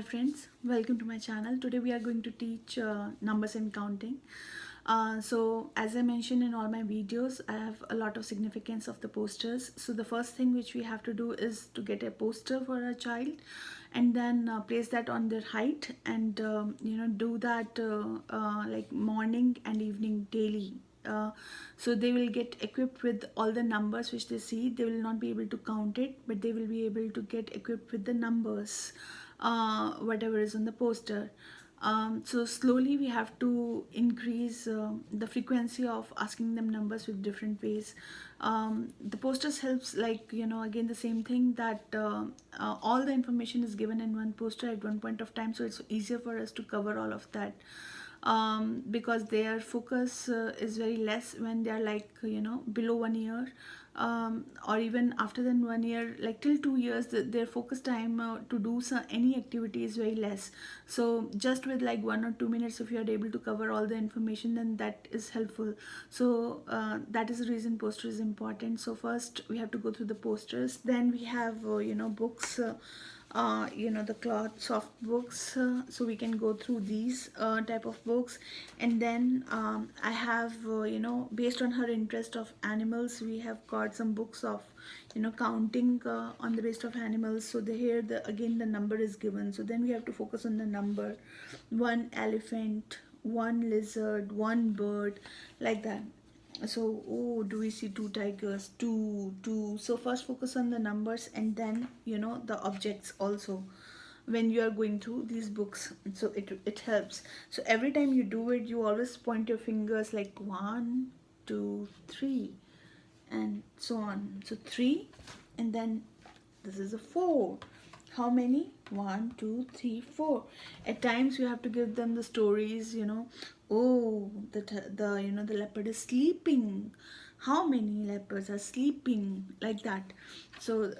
friends, welcome to my channel. Today we are going to teach numbers and counting. So as I mentioned in all my videos, I have a lot of significance of the posters. So the first thing which we have to do is to get a poster for a child and then place that on their height and do that like morning and evening daily. So they will get equipped with all the numbers which they see. They will not be able to count it, but they will be able to get equipped with the numbers, whatever is on the poster. So slowly we have to increase the frequency of asking them numbers with different ways. The posters helps, like, again the same thing, that all the information is given in one poster at one point of time, so it's easier for us to cover all of that. Because their focus is very less when they are like below 1 year, or even after than 1 year, like till 2 years, their focus time to do any activity is very less. So just with like 1 or 2 minutes, if you are able to cover all the information, then that is helpful. So that is the reason poster is important. So first we have to go through the posters, then we have books, the cloth soft books, so we can go through these type of books. And then I have based on her interest of animals, we have got some books of counting on the basis of animals. So here again the number is given, so then we have to focus on the number: one elephant, one lizard, one bird, like that. So, oh, do we see two tigers? Two. So first focus on the numbers, and then the objects also when you are going through these books. So it helps. So every time you do it, you always point your fingers like 1, 2, 3, and so on. So 3, and then this is a 4. How many? 1, 2, 3, 4. At times you have to give them the stories, oh, the leopard is sleeping. How many leopards are sleeping? Like that. So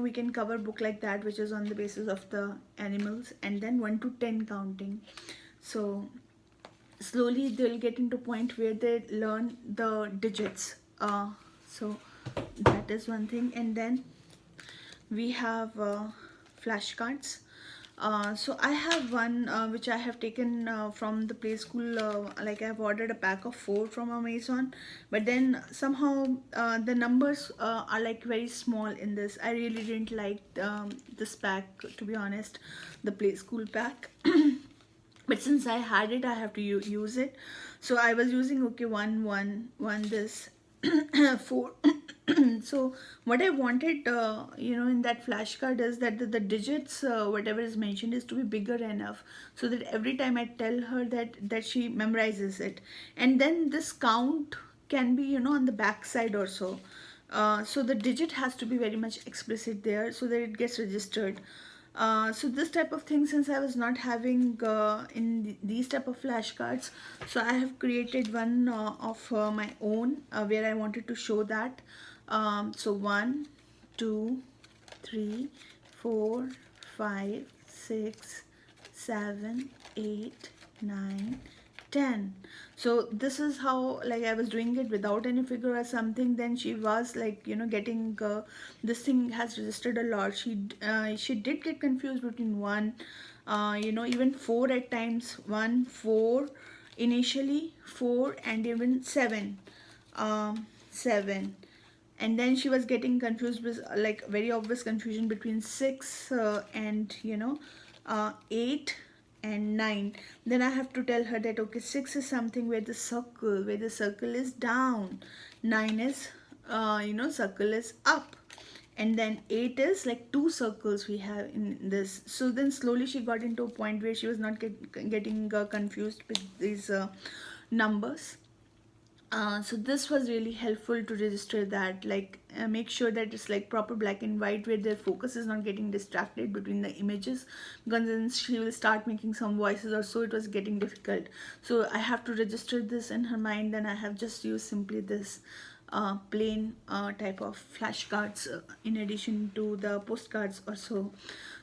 we can cover book like that, which is on the basis of the animals, and then 1 to 10 counting. So slowly they'll get into point where they learn the digits. So that is one thing. And then we have flashcards. So I have one which I have taken from the play school. Like I have ordered a pack of 4 from Amazon, but then somehow the numbers are like very small in this. I really didn't like this pack, to be honest, the play school pack. But since I had it, I have to use it. So I was using, okay, 1, 1, 1, this 4. So what I wanted in that flashcard is that the digits, whatever is mentioned, is to be bigger enough, so that every time I tell her that she memorizes it. And then this count can be on the back side or so. So the digit has to be very much explicit there, so that it gets registered. So this type of thing, since I was not having in these type of flashcards, so I have created one of my own, where I wanted to show that. So 1, 2, 3, 4, 5, 6, 7, 8, 9, 10. So this is how, like, I was doing it without any figure or something. Then she was like getting this thing has registered a lot. She did get confused between 1, even 4 at times. 1, 4 initially, 4, and even 7. 7. And then she was getting confused with like very obvious confusion between 6 and 8 and 9. Then I have to tell her that, okay, 6 is something where the circle is down, 9 is circle is up, and then 8 is like 2 circles we have in this. So then slowly she got into a point where she was not getting confused with these numbers. So this was really helpful to register that, like make sure that it's like proper black and white, where their focus is not getting distracted between the images, because then she will start making some voices or so. It was getting difficult, so I have to register this in her mind. Then I have just used simply this plain type of flashcards in addition to the postcards or so.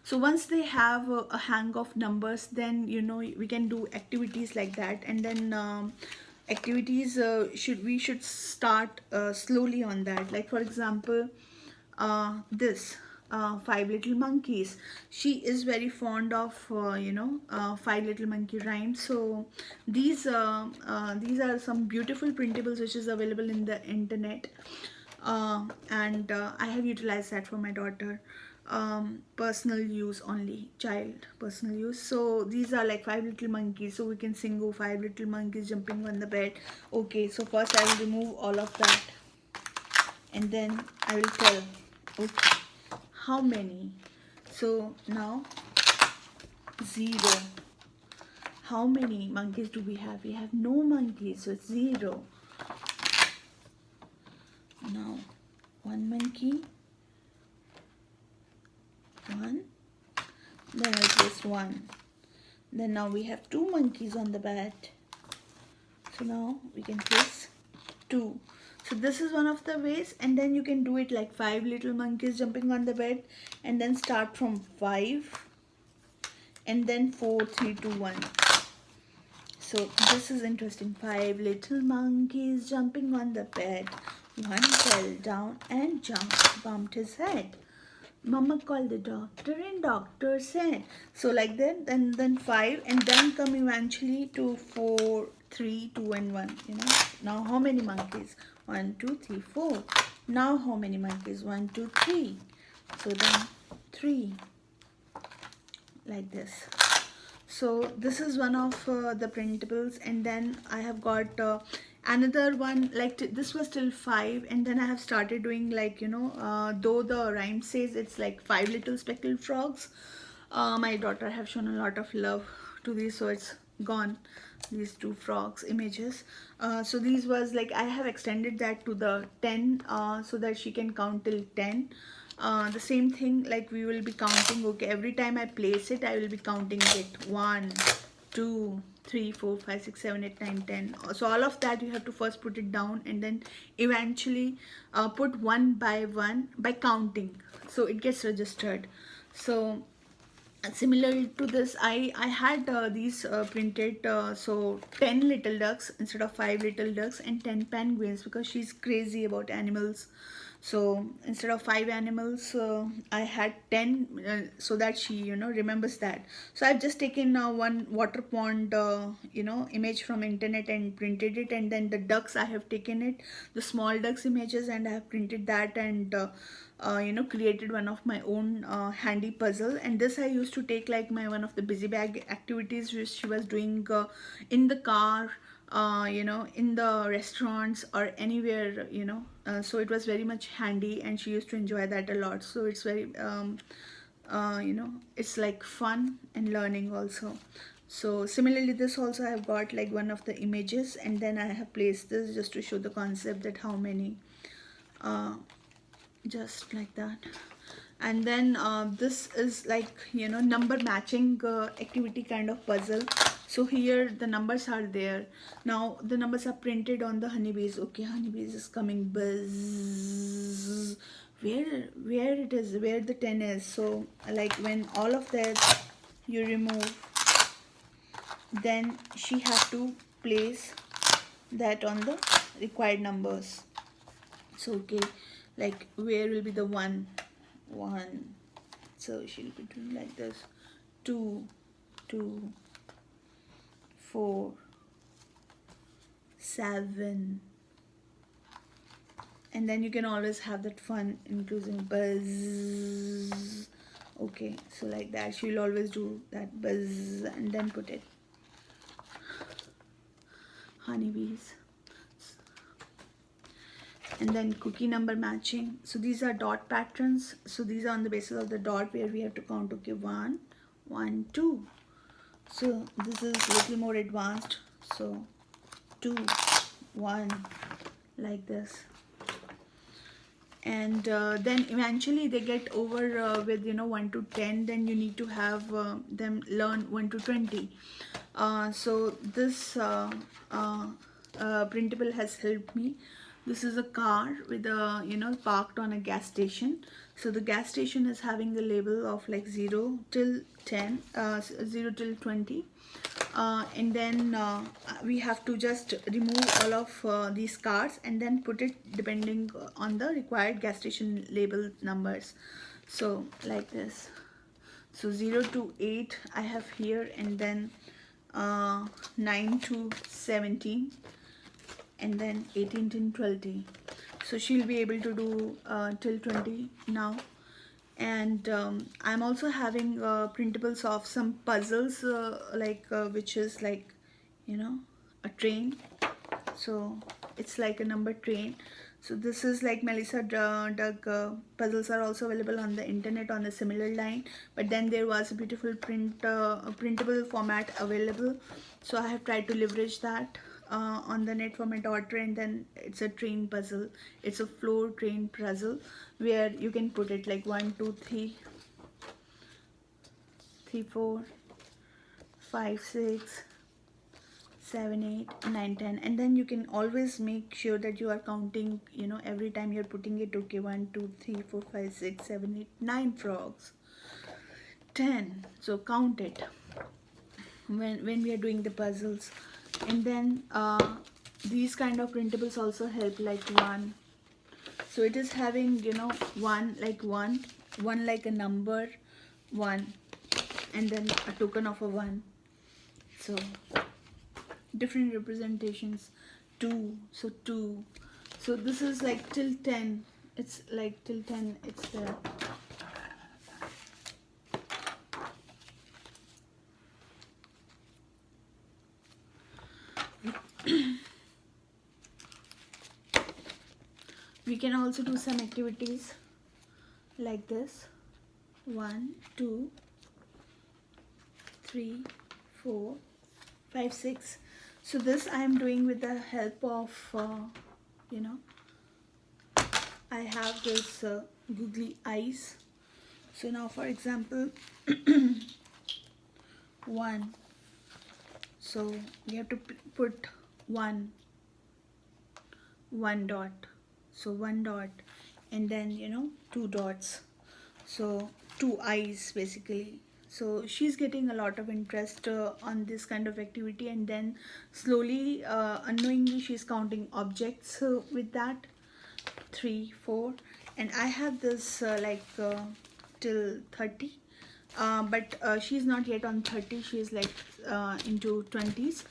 So once they have a hang of numbers, then we can do activities like that. And then activities we should start slowly on that. Like for example, this Five Little Monkeys. She is very fond of Five Little Monkey rhymes. So these are some beautiful printables which is available in the internet, and I have utilized that for my daughter. Personal use only, child personal use. So these are like Five Little Monkeys, so we can sing, oh five little monkeys jumping on the bed. Okay, so first I will remove all of that, and then I will tell, okay, how many. So now 0. How many monkeys do we have? We have no monkeys, so it's 0. Now 1 monkey, 1, then I'll place 1. Then now we have 2 monkeys on the bed, so now we can place 2. So this is one of the ways, and then you can do it like 5 little monkeys jumping on the bed, and then start from 5, and then 4, 3, 2, 1. So this is interesting. 5 little monkeys jumping on the bed. One fell down and bumped his head. Mama called the doctor and doctor said. So like that, and then 5, and then come eventually to 4, 3, 2, and 1. Now how many monkeys? 1, 2, 3, 4. Now how many monkeys? 1, 2, 3. So then 3, like this. So this is one of the printables, and then I have got another one, like this was till 5, and then I have started doing like though the rhyme says it's like 5 little speckled frogs, my daughter have shown a lot of love to these, so it's gone, these 2 frogs images. So these was like, I have extended that to the 10, so that she can count till 10. The same thing, like we will be counting, okay, every time I place it I will be counting it, 1, 2, 3, 4, 5, 6, 7, 8, 9, 10. So all of that you have to first put it down, and then eventually put one by one by counting, so it gets registered. So similar to this, I had these printed, so 10 little ducks instead of 5 little ducks, and 10 penguins, because she's crazy about animals. So instead of 5 animals, I had 10, so that she remembers that. So I've just taken one water pond image from internet and printed it, and then the ducks, I have taken it, the small ducks images, and I have printed that, and created one of my own handy puzzle. And this I used to take like my one of the busy bag activities which she was doing in the car, in the restaurants or anywhere, so it was very much handy, and she used to enjoy that a lot. So it's very it's like fun and learning also. So similarly, this also I have got like one of the images, and then I have placed this just to show the concept that how many, just like that. And then this is like number matching activity kind of puzzle. So here the numbers are there. Now the numbers are printed on the honeybees. Okay, honeybees is coming, buzz. Where it is, where the 10 is. So like when all of that you remove, then she has to place that on the required numbers. So okay, like where will be the 1, so she'll be doing like this, 2, 2, 4, 7, and then you can always have that fun including buzz. Okay, so like that she will always do that buzz, and then put it honeybees. And then cookie number matching. So these are dot patterns. So these are on the basis of the dot where we have to count, okay, 1, 1, 2. So this is a little more advanced. So 2, 1, like this. And then eventually they get over with 1 to 10. Then you need to have them learn 1 to 20. So this printable has helped me. This is a car with a parked on a gas station. So the gas station is having the label of like 0 till 10, 0 till 20, and then we have to just remove all of these cars and then put it depending on the required gas station label numbers. So like this. So 0 to 8 I have here, and then 9 to 17, and then 18 to 20. So she'll be able to do till 20 now. And I'm also having printables of some puzzles, which is like, you know, a train. So it's like a number train. So this is like Melissa Doug puzzles are also available on the internet on a similar line, but then there was a beautiful printable format available, so I have tried to leverage that on the net for my daughter. And then it's a train puzzle, it's a floor train puzzle where you can put it like 1 2 3 3 4 5 6 7 8 9 10, and then you can always make sure that you are counting, you know, every time you're putting it. Okay, 1 2 3 4 5 6 7 8 9 frogs, 10. So count it when we are doing the puzzles. And then these kind of printables also help, like 1. So it is having, you know, 1 like 1 like a number 1, and then a token of a 1. So different representations. 2, so 2. So this is like till 10. It's like till 10 it's there. We can also do some activities like this. 1 2 3 4 5 6. So this I am doing with the help of you know, I have this googly eyes. So now for example 1, so we have to put 1 dot, so 1 dot, and then, you know, 2 dots, so 2 eyes basically. So she's getting a lot of interest on this kind of activity, and then slowly unknowingly she's counting objects with that. 3 4, and I have this till 30, but she's not yet on 30, she's like into 20s,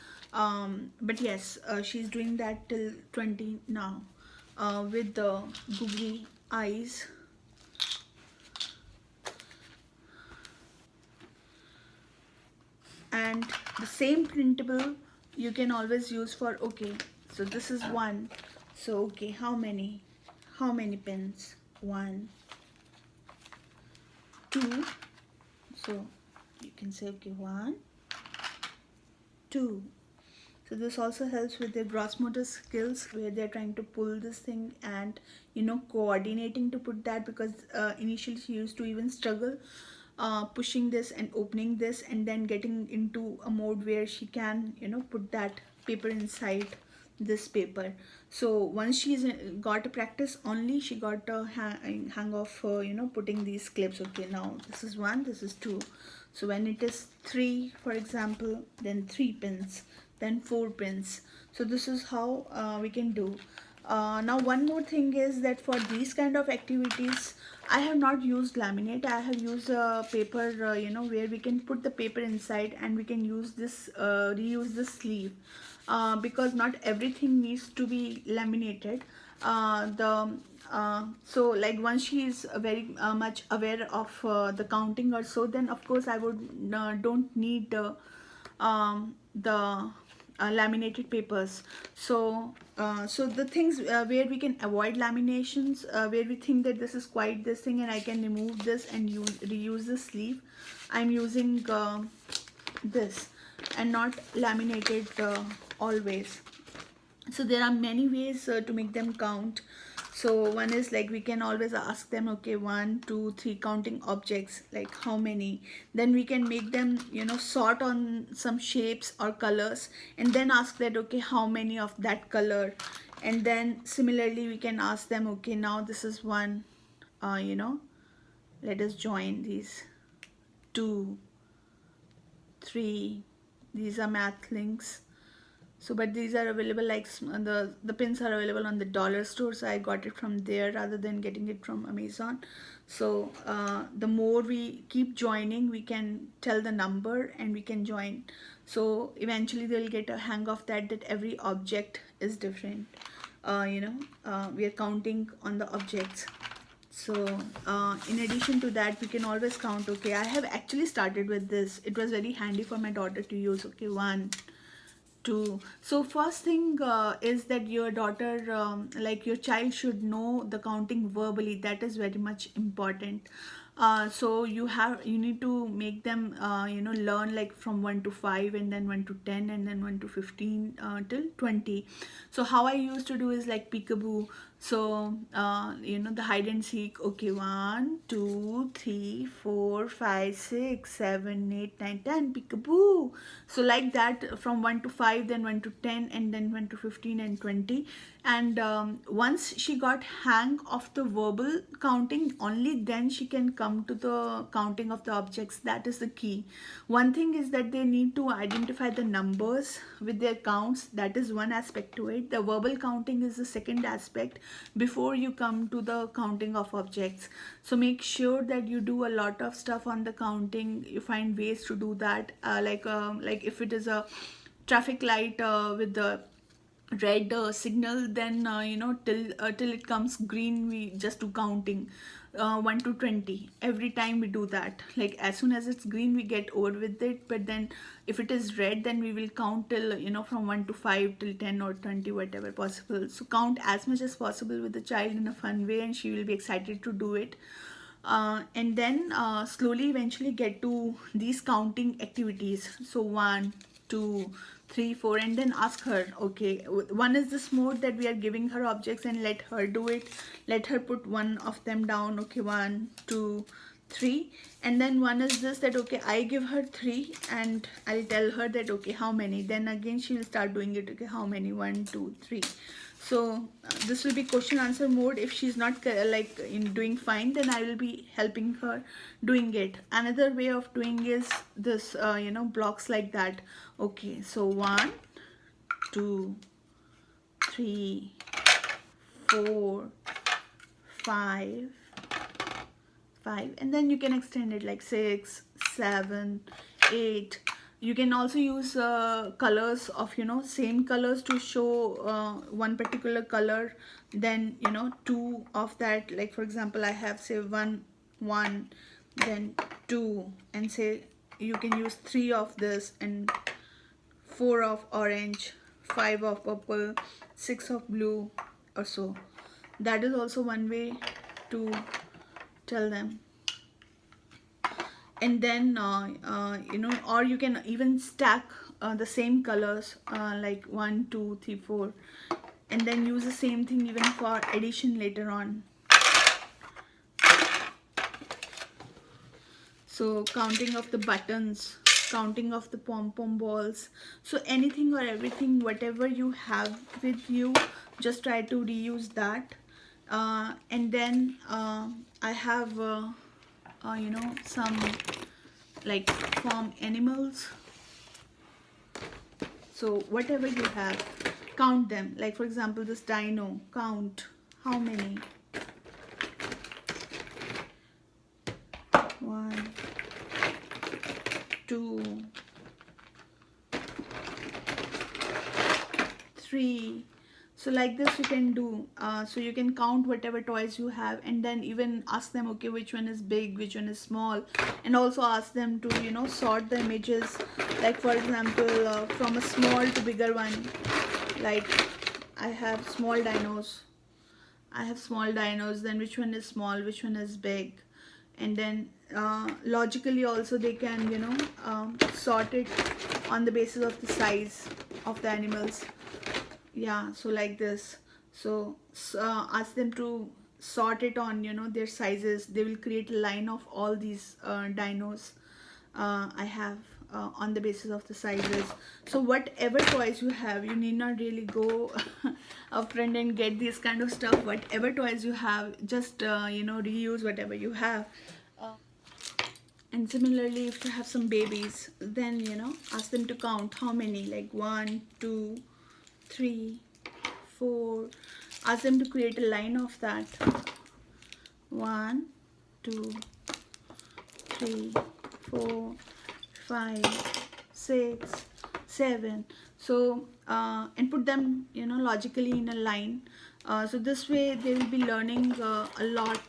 but yes, she's doing that till 20 now with the googly eyes. And the same printable you can always use for, okay, so this is 1, so okay, how many pins? 1 2, so you can say okay, 1 2. So this also helps with their gross motor skills, where they're trying to pull this thing and, you know, coordinating to put that, because initially she used to even struggle pushing this and opening this, and then getting into a mode where she can, you know, put that paper inside this paper. So once she's got a practice, only she got a hang of you know, putting these clips. Okay, now this is 1, this is 2. So when it is 3, for example, then 3 pins, then 4 pins. So this is how we can do. Now one more thing is that for these kind of activities, I have not used laminate. I have used paper, you know, where we can put the paper inside and we can use this, reuse the sleeve, because not everything needs to be laminated. So like once she is very much aware of the counting or so, then of course I would don't need the laminated papers. So so the things where we can avoid laminations, where we think that this is quite this thing and I can remove this and reuse the sleeve, I'm using this and not laminated always. So there are many ways to make them count. So one is like we can always ask them, okay, 1 2 3 counting objects, like how many. Then we can make them, you know, sort on some shapes or colors, and then ask that, okay, how many of that color. And then similarly we can ask them, okay, now this is 1, you know, let us join these. 2 3, these are math links. So but these are available like the pins are available on the dollar store, so I got it from there rather than getting it from Amazon. So the more we keep joining, we can tell the number and we can join. So eventually they'll get a hang of that every object is different. We are counting on the objects. So in addition to that, we can always count. Okay, I have actually started with this. It was very handy for my daughter to use. Okay, 1 2. So first thing is that your daughter, like your child, should know the counting verbally. That is very much important. So you need to make them learn like from 1 to 5, and then 1 to 10, and then 1 to 15 till 20. So how I used to do is like peekaboo. So the hide and seek. Okay, 1 2 3 4 5 6 7 8 9 10, peekaboo. So like that, from 1 to 5, then 1 to 10, and then 1 to 15 and 20. And once she got hang of the verbal counting, only then she can come to the counting of the objects. That is the key. One thing is that they need to identify the numbers with their counts. That is one aspect to it. The verbal counting is the second aspect before you come to the counting of objects. So make sure that you do a lot of stuff on the counting. You find ways to do that, like if it is a traffic light with the red signal, then till it comes green, we just do counting 1 to 20 every time we do that. Like as soon as it's green, we get over with it. But then if it is red, then we will count till from 1 to 5 till 10 or 20, whatever possible. So count as much as possible with the child in a fun way, and she will be excited to do it. And then slowly eventually get to these counting activities. So 1 2 3 4, and then ask her. Okay, one is this mode that we are giving her objects and let her do it. Let her put one of them down. Okay, 1 2 3. And then one is this, that okay, I give her 3 and I'll tell her that okay, how many. Then again she will start doing it. Okay, how many? 1 2 3. So this will be question answer mode. If she's not like in doing fine, then I will be helping her doing it. Another way of doing is this blocks like that. Okay, so 1 2 3 4 5, and then you can extend it like 6 7 8. You can also use colors of same colors to show one particular color. Then 2 of that, like for example I have say 1 1, then 2, and say you can use 3 of this, and 4 of orange, 5 of purple, 6 of blue, or so. That is also one way to tell them. And then or you can even stack the same colors, like 1 2 3 4, and then use the same thing even for addition later on. So counting of the buttons, counting of the pom-pom balls. So anything or everything, whatever you have with you, just try to reuse that. And then I have some like farm animals. So whatever you have, count them. Like for example this dino, count how many. 1 2 3. So like this you can do. So you can count whatever toys you have, and then even ask them, okay, which one is big, which one is small, and also ask them to sort the images. Like for example from a small to bigger one. Like I have small dinos, then which one is small, which one is big. And then logically also they can sort it on the basis of the size of the animals. Yeah, so like this. So ask them to sort it on their sizes. They will create a line of all these dinos I have on the basis of the sizes. So whatever toys you have, you need not really go upfront and get this kind of stuff. Whatever toys you have, just reuse whatever you have. And similarly, if you have some babies, then ask them to count how many, like 1 2 3, 4. Ask them to create a line of that. 1, 2, 3, 4, 5, 6, 7. So and put them, you know, logically in a line. So this way they will be learning a lot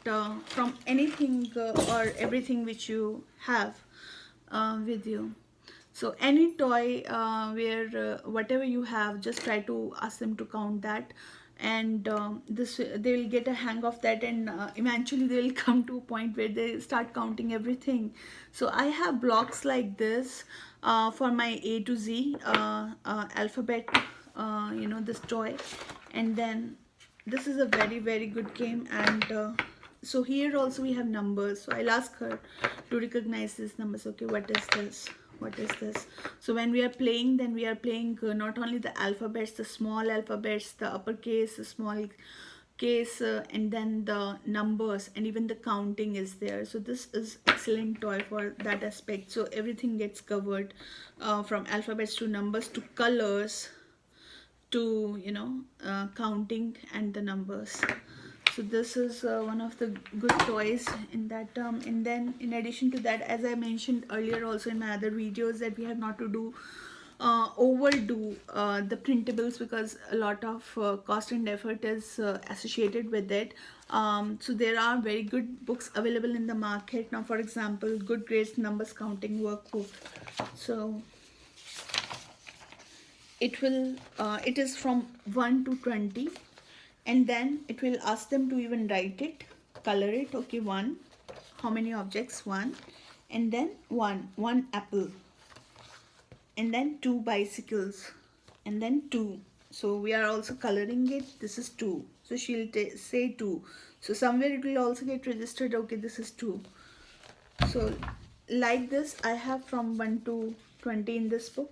from anything or everything which you have with you. So any toy where whatever you have, just try to ask them to count that, and this they will get a hang of that, and eventually they will come to a point where they start counting everything. So I have blocks like this for my A to Z alphabet, you know, this toy. And then this is a very good game. And so here also we have numbers, so I'll ask her to recognize these numbers. Okay, what is this, what is this? So when we are playing, then we are playing not only the alphabets, the small alphabets, the uppercase, the small case, and then the numbers, and even the counting is there. So this is excellent toy for that aspect. So everything gets covered, from alphabets to numbers to colors to, you know, counting and the numbers. So this is one of the good toys in that term. And then in addition to that, as I mentioned earlier also in my other videos, that we have not to do overdo the printables, because a lot of cost and effort is associated with it. So there are very good books available in the market now. For example, Good Grades Numbers Counting Workbook. So it is from 1 to 20, and then it will ask them to even write it, color it. Okay, 1, how many objects? 1. And then 1 apple, and then 2 bicycles, and then 2. So we are also coloring it. This is 2, so she'll say 2. So somewhere it will also get registered. Okay, this is 2. So like this I have from 1 to 20 in this book.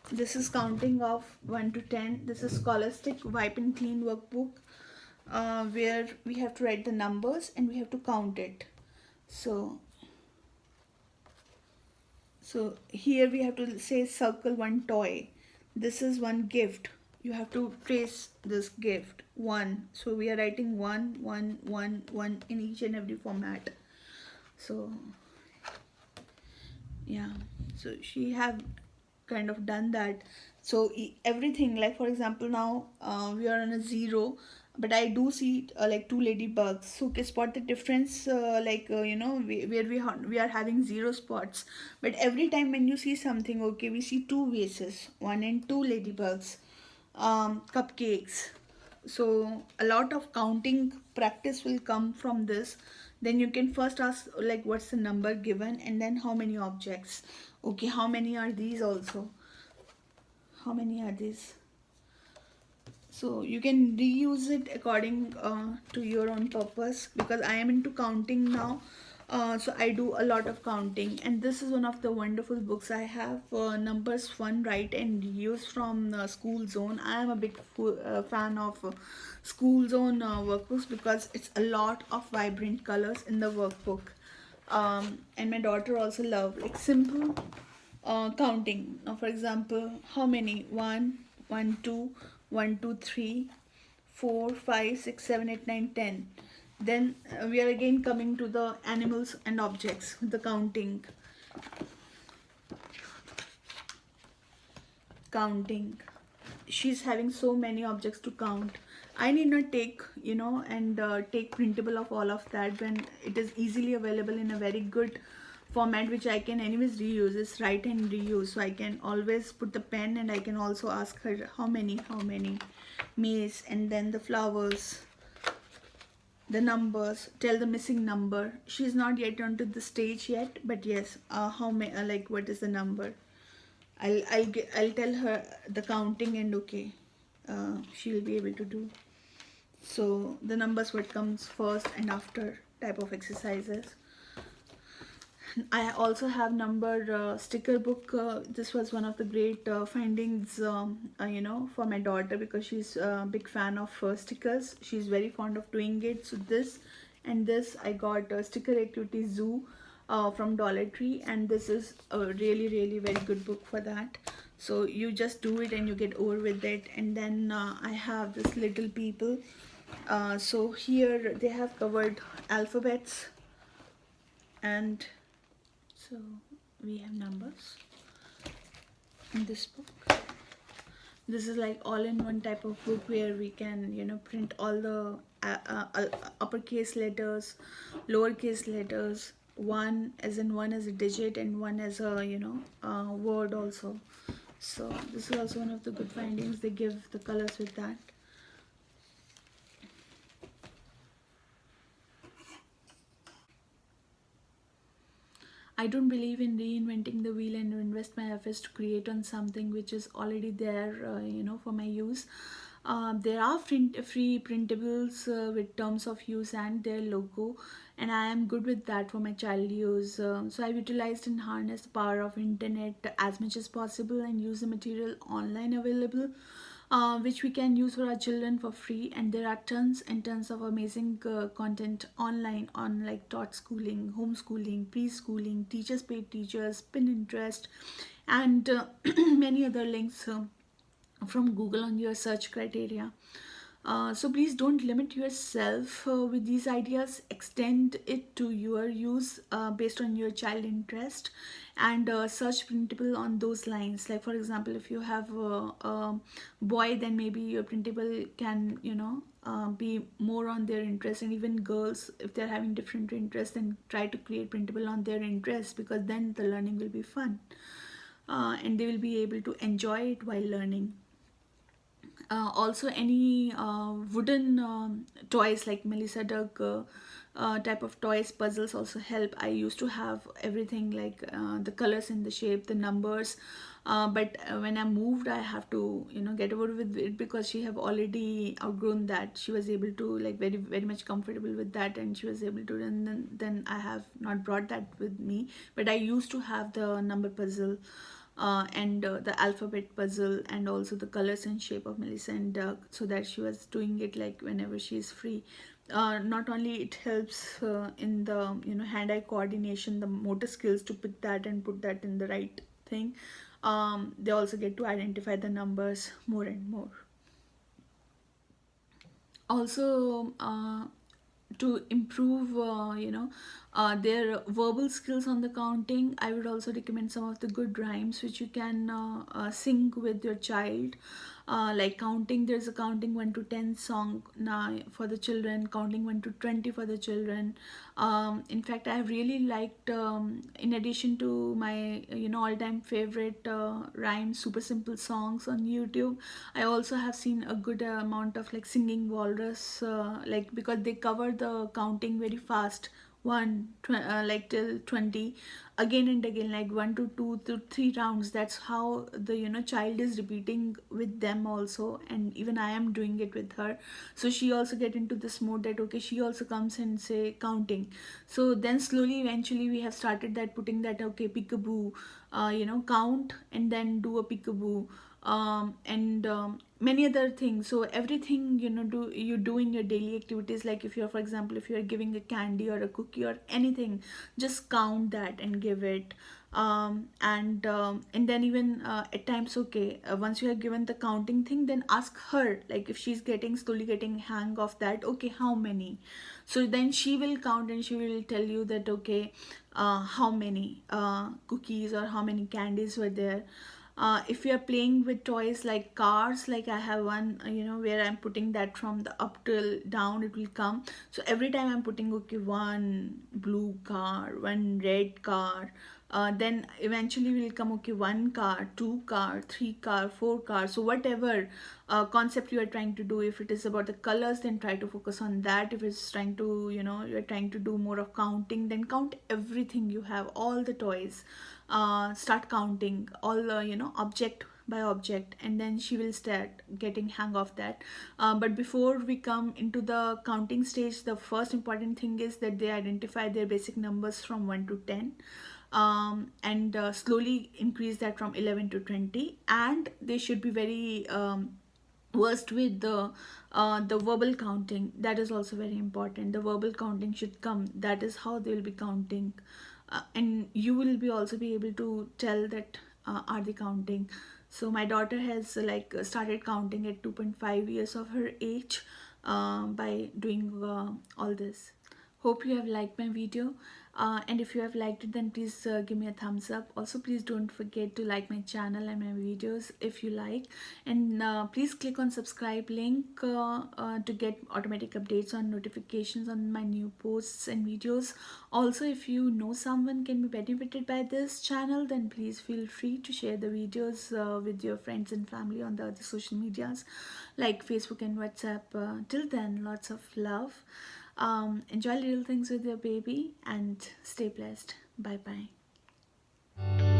This is counting of 1 to 10. This is Scholastic Wipe and Clean Workbook, where we have to write the numbers and we have to count it. So here we have to say circle 1 toy. This is 1 gift. You have to trace this gift 1. So we are writing 1, 1, 1, 1 in each and every format. So yeah, so she have kind of done that. So everything, like for example now we are on a 0, but I do see like 2 ladybugs. So okay, spot the difference, you know, where we are having 0 spots, but every time when you see something, okay, we see 2 vases, 1 and 2 ladybugs, cupcakes. So a lot of counting practice will come from this. Then you can first ask like what's the number given, and then how many objects. Okay, how many are these also? How many are these? So you can reuse it according to your own purpose, because I am into counting now. So I do a lot of counting, and this is one of the wonderful books I have, Numbers Fun, Write and Reuse, from School Zone. I am a big fan of School Zone workbooks, because it's a lot of vibrant colors in the workbook. And my daughter also loves like simple counting. Now for example, how many? 1, 1, 2, 1, 2, 3, 4, 5, 6, 7, 8, 9, 10. Then we are again coming to the animals and objects, the counting. She's having so many objects to count. I need not take, you know, and take printable of all of that, when it is easily available in a very good format, which I can anyways reuse. It's write and reuse, so I can always put the pen, and I can also ask her how many maze, and then the flowers, the numbers, tell the missing number. She's not yet onto the stage yet, but yes, how many, like what is the number? I'll tell her the counting, and okay, she'll be able to do. So the numbers, what comes first and after type of exercises. I also have number sticker book. This was one of the great findings, you know, for my daughter, because she's a big fan of stickers. She's very fond of doing it. So this and this, I got Sticker Activity Zoo from Dollar Tree, and this is a really very good book for that. So you just do it and you get over with it. And then I have this little people. So here they have covered alphabets, and so we have numbers in this book. This is like all-in-one type of book where we can, you know, print all the uppercase letters, lowercase letters, one as in one as a digit and one as a, you know, word also. So this is also one of the good findings. They give the colors with that. I don't believe in reinventing the wheel and invest my efforts to create on something which is already there, you know, for my use. There are free printables with terms of use and their logo, and I am good with that for my child use. So I've utilized and harnessed the power of internet as much as possible and use the material online available, which we can use for our children for free. And there are tons and tons of amazing content online on like taught schooling, homeschooling, preschooling, teachers paid teachers, Pinterest, and many other links from Google on your search criteria. So please don't limit yourself with these ideas. Extend it to your use based on your child interest, and search printable on those lines. Like for example, if you have a boy, then maybe your printable can, you know, be more on their interest. And even girls, if they're having different interests, then try to create printable on their interests, because then the learning will be fun, and they will be able to enjoy it while learning. Also any wooden toys like Melissa Doug type of toys, puzzles also help. I used to have everything like the colors and the shape, the numbers, but when I moved, I have to, you know, get over with it, because she have already outgrown that. She was able to like very much comfortable with that, and she was able to, and then I have not brought that with me. But I used to have the number puzzle, and the alphabet puzzle, and also the colors and shape of Melissa and Doug, so that she was doing it like whenever she is free. Not only it helps in the, you know, hand-eye coordination, the motor skills to put that in the right thing. They also get to identify the numbers more and more. Also, to improve, you know, their verbal skills on the counting, I would also recommend some of the good rhymes which you can sing with your child. Like counting, there's a counting 1 to 10 song now for the children, counting 1 to 20 for the children. In fact, I have really liked, in addition to my, you know, all-time favorite rhyme super simple songs on YouTube, I also have seen a good amount of like singing walrus, like because they cover the counting very fast, like till 20, again and again, like 1 to 2 to 3 rounds. That's how the, you know, child is repeating with them also, and even I am doing it with her. So she also get into this mode that okay, she also comes and say counting. So then slowly eventually we have started that, putting that okay, peekaboo, you know, count and then do a peekaboo, and many other things. So everything, you know, you do in your daily activities, like if you're, for example, if you're giving a candy or a cookie or anything, just count that and give it. And then even at times, okay, once you have given the counting thing, then ask her, like if she's getting slowly getting hang of that, okay, how many. So then she will count and she will tell you that okay, how many cookies or how many candies were there. If you are playing with toys like cars, like I have one, you know, where I'm putting that from the up till down, it will come. So every time I'm putting okay, one blue car, one red car, then eventually will come okay, one car, two car, three car, four car. So whatever concept you are trying to do, if it is about the colors, then try to focus on that. If it's trying to, you know, you're trying to do more of counting, then count everything you have, all the toys. Start counting all the, you know, object by object, and then she will start getting hang of that. But before we come into the counting stage, the first important thing is that they identify their basic numbers from 1 to 10, and slowly increase that from 11 to 20. And they should be very versed with the verbal counting. That is also very important. The verbal counting should come. That is how they will be counting, and you will be also be able to tell that are they counting. So my daughter has like started counting at 2.5 years of her age by doing all this. Hope you have liked my video, and if you have liked it, then please give me a thumbs up. Also, please don't forget to like my channel and my videos if you like, and please click on subscribe link to get automatic updates on notifications on my new posts and videos. Also, if you know someone can be benefited by this channel, then please feel free to share the videos with your friends and family on the other social medias like Facebook and WhatsApp. Till then, lots of love. Enjoy little things with your baby and stay blessed. Bye bye.